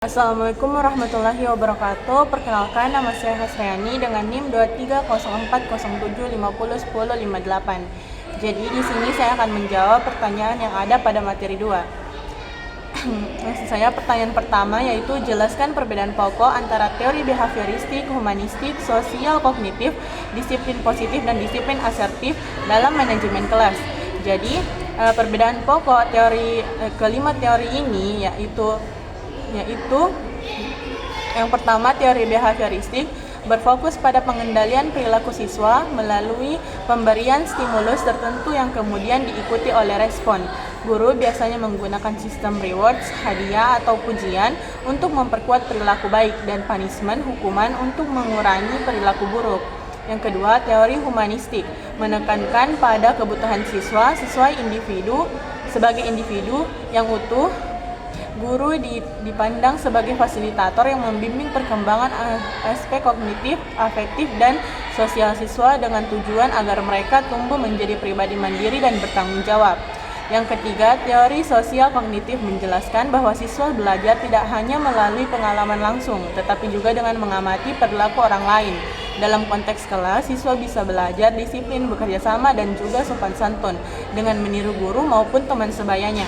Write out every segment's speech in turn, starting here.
Assalamualaikum warahmatullahi wabarakatuh. Perkenalkan, nama saya Hasriani dengan NIM 230407501058. Jadi di sini saya akan menjawab pertanyaan yang ada pada materi 2. Maksud saya pertanyaan pertama yaitu jelaskan perbedaan pokok antara teori behavioristik, humanistik, sosial kognitif, disiplin positif dan disiplin asertif dalam manajemen kelas. Jadi perbedaan pokok kelima teori ini yaitu yang pertama, teori behavioristik berfokus pada pengendalian perilaku siswa melalui pemberian stimulus tertentu yang kemudian diikuti oleh respon. Guru biasanya menggunakan sistem rewards, hadiah atau pujian untuk memperkuat perilaku baik dan punishment, hukuman untuk mengurangi perilaku buruk. Yang kedua, teori humanistik menekankan pada kebutuhan siswa sebagai individu yang utuh. Guru dipandang sebagai fasilitator yang membimbing perkembangan aspek kognitif, afektif, dan sosial siswa dengan tujuan agar mereka tumbuh menjadi pribadi mandiri dan bertanggung jawab. Yang ketiga, teori sosial kognitif menjelaskan bahwa siswa belajar tidak hanya melalui pengalaman langsung, tetapi juga dengan mengamati perilaku orang lain. Dalam konteks kelas, siswa bisa belajar disiplin, bekerja sama, dan juga sopan santun dengan meniru guru maupun teman sebayanya.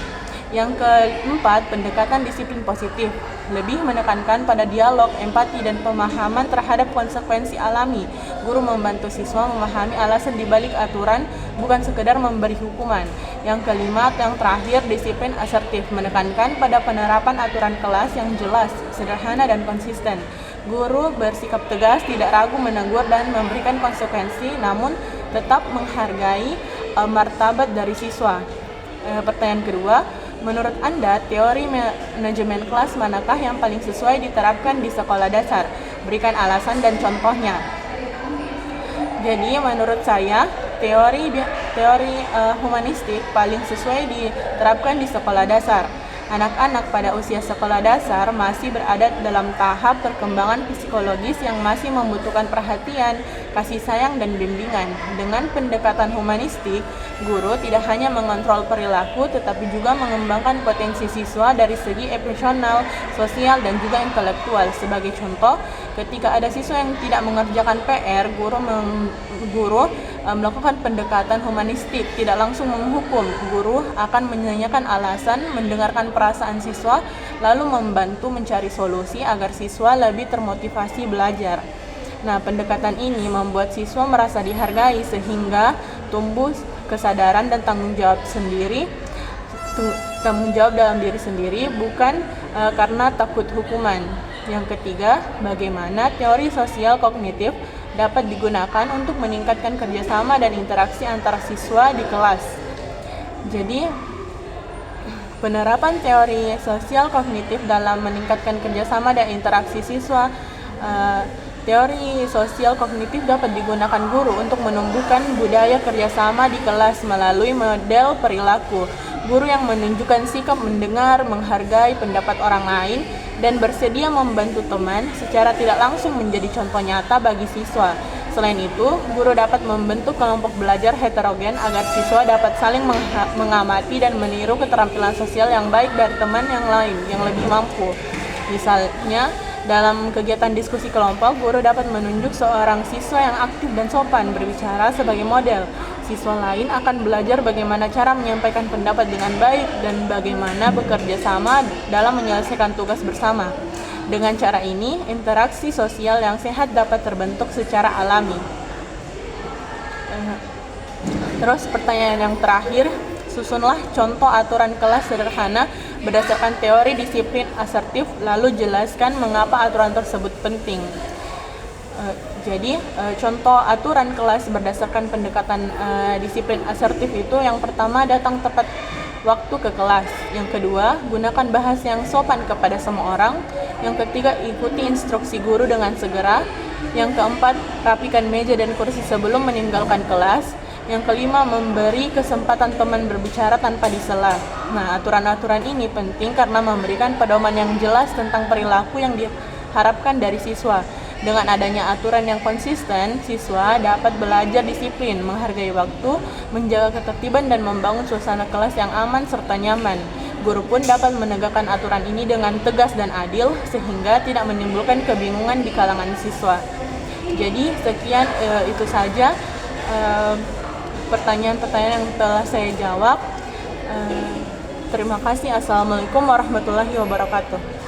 Yang keempat, pendekatan disiplin positif lebih menekankan pada dialog, empati, dan pemahaman terhadap konsekuensi alami. Guru membantu siswa memahami alasan dibalik aturan, bukan sekedar memberi hukuman. Yang kelima, yang terakhir, disiplin asertif menekankan pada penerapan aturan kelas yang jelas, sederhana, dan konsisten. Guru bersikap tegas, tidak ragu menegur dan memberikan konsekuensi, namun tetap menghargai martabat dari siswa. Pertanyaan kedua, menurut Anda, teori manajemen kelas manakah yang paling sesuai diterapkan di sekolah dasar? Berikan alasan dan contohnya. Jadi, menurut saya, teori humanistik paling sesuai diterapkan di sekolah dasar. Anak-anak pada usia sekolah dasar masih berada dalam tahap perkembangan psikologis yang masih membutuhkan perhatian, kasih sayang, dan bimbingan. Dengan pendekatan humanistik, guru tidak hanya mengontrol perilaku, tetapi juga mengembangkan potensi siswa dari segi emosional, sosial, dan juga intelektual. Sebagai contoh, ketika ada siswa yang tidak mengerjakan PR, guru melakukan pendekatan humanistik, tidak langsung menghukum. Guru akan menanyakan alasan, mendengarkan perasaan siswa, lalu membantu mencari solusi agar siswa lebih termotivasi belajar. Nah, pendekatan ini membuat siswa merasa dihargai sehingga tumbuh kesadaran dan tanggung jawab dalam diri sendiri, bukan karena takut hukuman. Yang ketiga, bagaimana teori sosial kognitif dapat digunakan untuk meningkatkan kerjasama dan interaksi antara siswa di kelas. Jadi, penerapan teori sosial kognitif dalam meningkatkan kerjasama dan interaksi siswa. Teori sosial kognitif dapat digunakan guru untuk menumbuhkan budaya kerjasama di kelas melalui model perilaku. Guru yang menunjukkan sikap mendengar, menghargai pendapat orang lain, dan bersedia membantu teman secara tidak langsung menjadi contoh nyata bagi siswa. Selain itu, guru dapat membentuk kelompok belajar heterogen agar siswa dapat saling mengamati dan meniru keterampilan sosial yang baik dari teman yang lain yang lebih mampu. Misalnya, dalam kegiatan diskusi kelompok, guru dapat menunjuk seorang siswa yang aktif dan sopan berbicara sebagai model. Siswa lain akan belajar bagaimana cara menyampaikan pendapat dengan baik dan bagaimana bekerja sama dalam menyelesaikan tugas bersama. Dengan cara ini, interaksi sosial yang sehat dapat terbentuk secara alami. Terus pertanyaan yang terakhir, susunlah contoh aturan kelas sederhana berdasarkan teori disiplin asertif, lalu jelaskan mengapa aturan tersebut penting. Jadi, contoh aturan kelas berdasarkan pendekatan disiplin asertif itu, yang pertama, datang tepat waktu ke kelas. Yang kedua, gunakan bahasa yang sopan kepada semua orang. Yang ketiga, ikuti instruksi guru dengan segera. Yang keempat, rapikan meja dan kursi sebelum meninggalkan kelas. Yang kelima, memberi kesempatan teman berbicara tanpa disela. Nah, aturan-aturan ini penting karena memberikan pedoman yang jelas tentang perilaku yang diharapkan dari siswa. Dengan adanya aturan yang konsisten, siswa dapat belajar disiplin, menghargai waktu, menjaga ketertiban, dan membangun suasana kelas yang aman serta nyaman. Guru pun dapat menegakkan aturan ini dengan tegas dan adil sehingga tidak menimbulkan kebingungan di kalangan siswa. Jadi sekian itu saja pertanyaan-pertanyaan yang telah saya jawab. Terima kasih. Assalamualaikum warahmatullahi wabarakatuh.